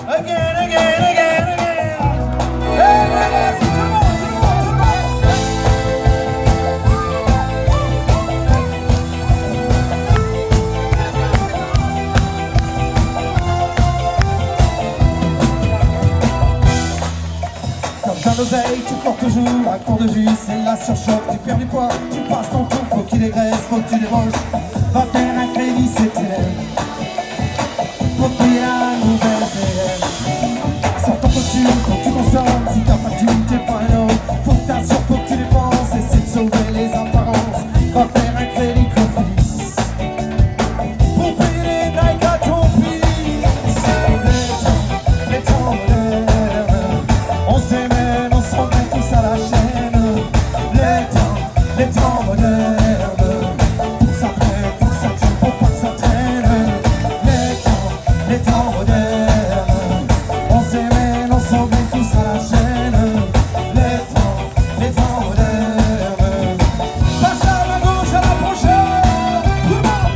Again, again, again, again. Hey, hey, tout le monde, tout le monde, tout le monde. Comme ta l'oseille, tu cours toujours à court de jus, c'est la surchauffe, tu perds du poids, tu passes ton tour, faut qu'il dégraisse, faut que tu débranches. Va faire un crédit, c'est pour payer la nouvelle PL. Sans ton costume, faut que tu consommes. Si t'as pas de thune, t'es pas un homme. Faut que t'assures, faut que tu dépenses. Essaie de sauver les apparences. Va faire un crédit Cofidis pour payer les Nike à ton fils. Les temps modernes, on se démène, on se remet tous à la chaîne. Les temps modernes. Les temps modernes, on s'aimait, on s'en met tous à la chaîne. Les temps modernes. Passe à ma gauche à la prochaine. Tout le monde,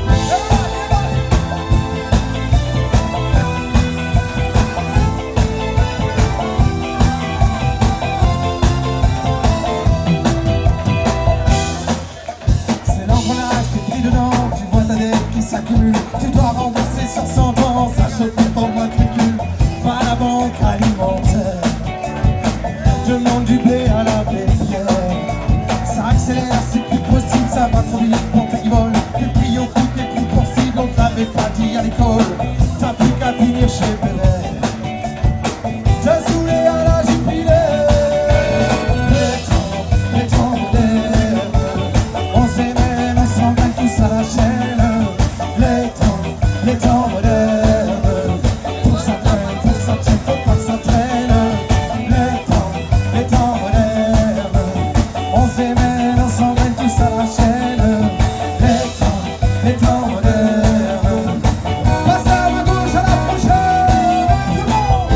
c'est l'engrenage, t'es pris dedans, tu vois ta dette qui s'accumule. Tu dois rembourser sur 100 ans, ça choque ton matricule. Va à la banque alimentaire, demande du blé à la pépinière. Ça accélère, c'est plus possible, ça va trop vite pour tes qui volent. Tes prix au coût, tes plus possibles, on t'avait pas dit à l'école. T'as plus qu'à finir chez Bel-Air. T'as saoulé à la Jupiler. Les temps modernes, on se démène, on s'engagne tous à la chaîne. Les temps modernes, pour ça traîne, faut pas que ça traîne. Les temps modernes, on se démène, on s'engagne tous à la chaîne. Les temps modernes. Passe à ma gauche à la prochaine. Tout le monde,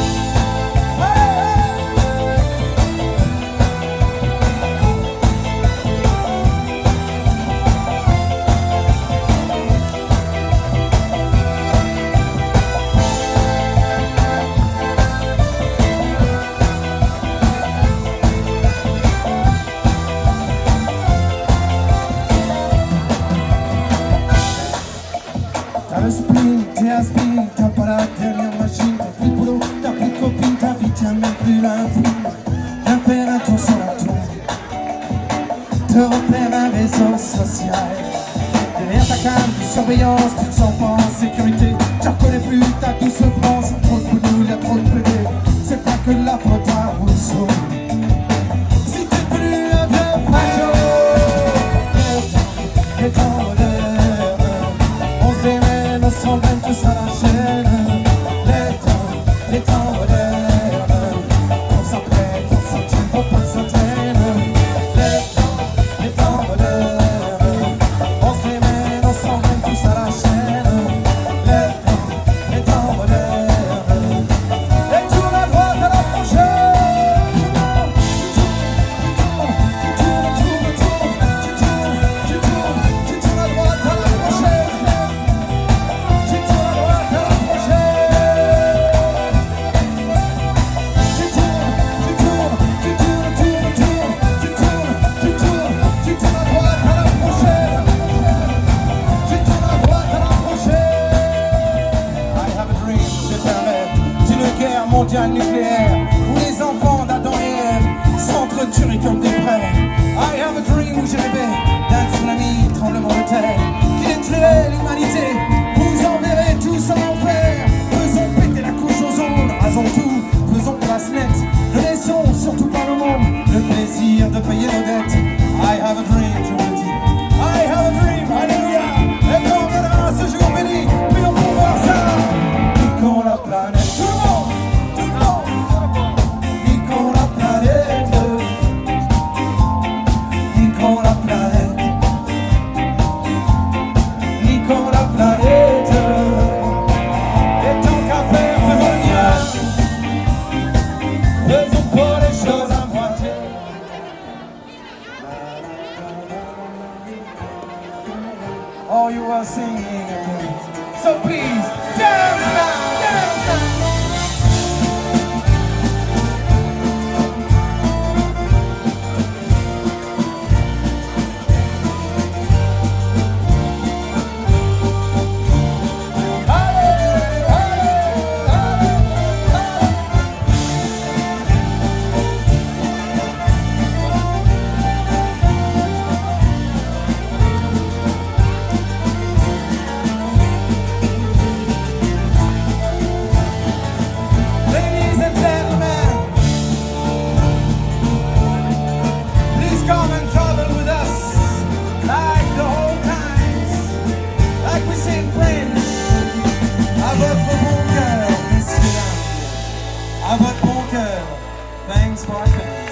t'as le spleen, t'es un spleen, t'as pas la dernière machine, t'as plus de boulot, t'as plus de copine, ta vie tient même plus l'infini. Viens faire un tour sur la tour, te repère un réseau social. Derrière ta cam de surveillance, tu te sens pas en sécurité. Tu reconnais plus ta douce France, trop de boulot, y'a trop de PD. C'est pas que la faute à Rousseau. Si t'es plus un vieux facho, les temps modernes, on se démène, on s'engagne tous à la chaîne. Les temps modernes, on s'apprête, on s'en tient, faut pas que ça traîne. Les temps modernes, on se démène, on s'engagne tous à la chaîne. Les temps modernes. Et tourne à droite à la prochaine. Tu tournes à droite à la prochaine. Tu tournes à droite à la mondiale nucléaire où les enfants d'Adam et Ève s'entretueraient comme des prêts. I have a dream où j'ai rêvé d'un tsunami, tremblement de terre qui détruirait l'humanité. Vous enverrez tous en enfer. Faisons péter la couche ozone, rasons tout, faisons place nette. Ne laissons surtout pas le monde le plaisir de payer nos dettes. I have a dream, je vous le dis. I have a dream, alléluia. Et quand viendra ce jour béni, puis on pourra voir ça. Niquons la planète, tout le monde. Niquons la planète, niquons la planète, niquons la planète. these 5 minutes.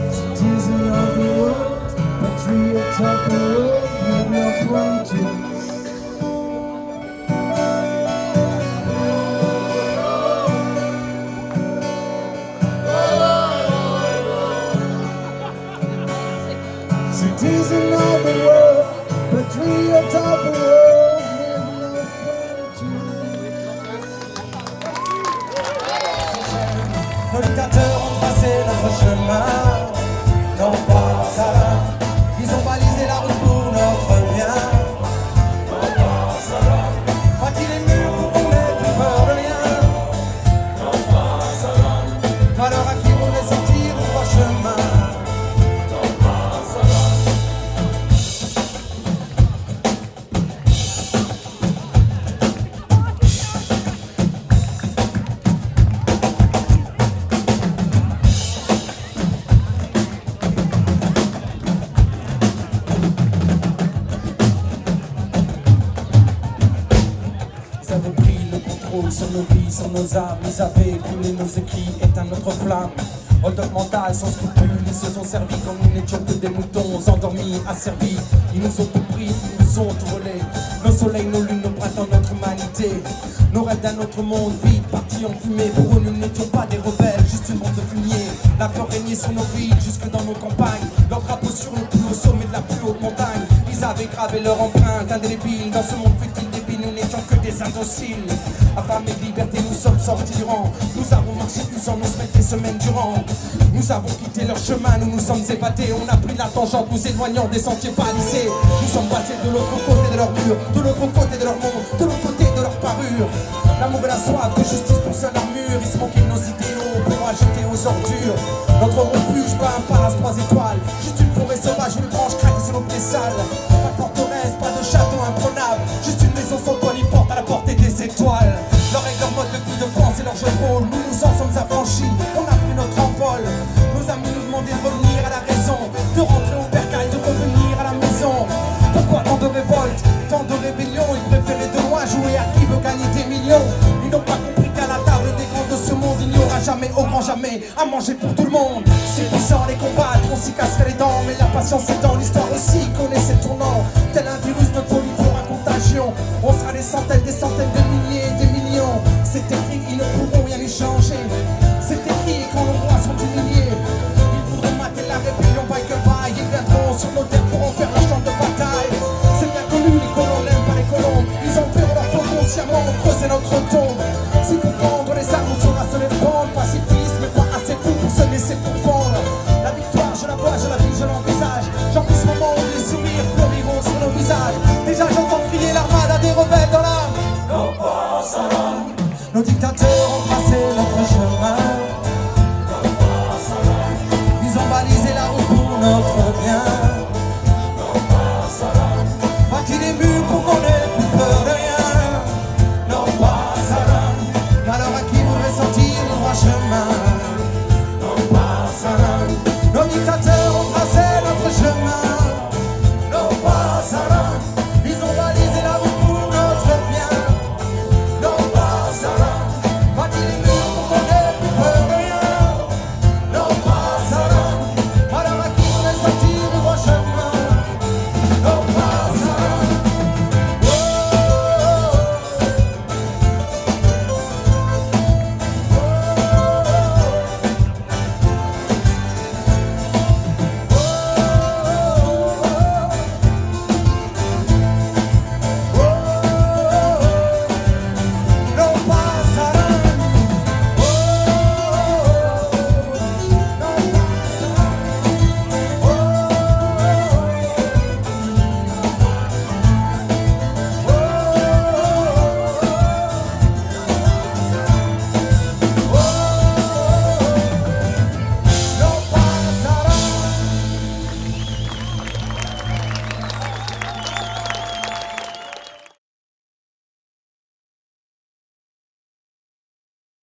Citizen of the world, patriot of the world, with no frontières. Nos dictateurs ont tracé notre chemin, non pas ça. Ils ont balisé la route pour notre bien, non pas ça. Bâti les murs pour qu'on n'ait plus peur de rien, non pas ça. Valeur à qui on est sorti du droit chemin. Sur nos vies, sur nos âmes, ils avaient brûlé nos écrits, éteint notre flamme. Hold-up mental, sans scrupules, ils se sont servis comme nous n'étions que des moutons endormis, asservis. Ils nous ont tout pris, ils nous ont tout volé. Nos soleils, nos lunes, nos printemps, notre humanité. Nos rêves d'un autre monde, vite partis en fumée. Pour eux, nous n'étions pas des rebelles, juste une bande de fumier. La peur régnait sur nos villes, jusque dans nos campagnes. Leur drapeau sur le plus haut sommet de la plus haute montagne. Ils avaient gravé leur empreinte indélébile dans ce monde futile débile, nous n'étions que des indociles. Affamés de liberté, nous sommes sortis du rang. Nous avons marché usant nos semaines et semaines durant. Nous avons quitté leur chemin, nous nous sommes évadés. On a pris la tangente, nous éloignant des sentiers balisés. Nous sommes passés de l'autre côté de leur mur, de l'autre côté de leur monde, de l'autre côté de leur parure. L'amour et la soif de justice pour seule armure. Ils se moquaient de nos idéaux pour ajouter aux ordures. Notre refuge, pas un palace 3 étoiles, juste une forêt sauvage, une branche craque sur nos pieds sales. Pas de forteresse, pas de château imprenable, juste une maison sans toit ni porte à la portée des étoiles. Leur règle, leur mode de vie de France et leur jeu de rôle, nous nous en sommes affranchis, on a pris notre envol. Nos amis nous demandaient de revenir à la raison, de rentrer au bercail, de revenir à la maison. Pourquoi tant de révoltes, tant de rébellions? Ils préféraient de loin jouer à qui veut gagner des millions. Ils n'ont pas compris qu'à la table des grands de ce monde, il n'y aura jamais, au grand jamais, à manger pour tout le monde. C'est puissant les combattre, on s'y casserait les dents, mais la patience est dans l'histoire aussi, connaît ses tournants. Tel un virus, notre folie fera contagion. On sera des centaines de milliers, des millions. C'est écrit, ils ne pourront rien y changer. C'est écrit, quand nos rois sont humiliés, ils voudront mater la rébellion by que by. Ils viendront sur nos terres pour en faire leur champ de bataille. C'est bien connu, les colons n'aiment pas les colombes. Ils ont fait leur faute consciemment, on creusait notre tombe. Si pour prendre les armes, on saura se les prendre. Pacifisme, mais pas assez fou pour se laisser pourfendre. La victoire, je la vois, je la vis, je l'envisage. J'en vis ce moment où les sourires fleuriront sur nos visages. Déjà j'entends crier l'armada des rebelles dans l'âme. Non pas ça. Nos dictateurs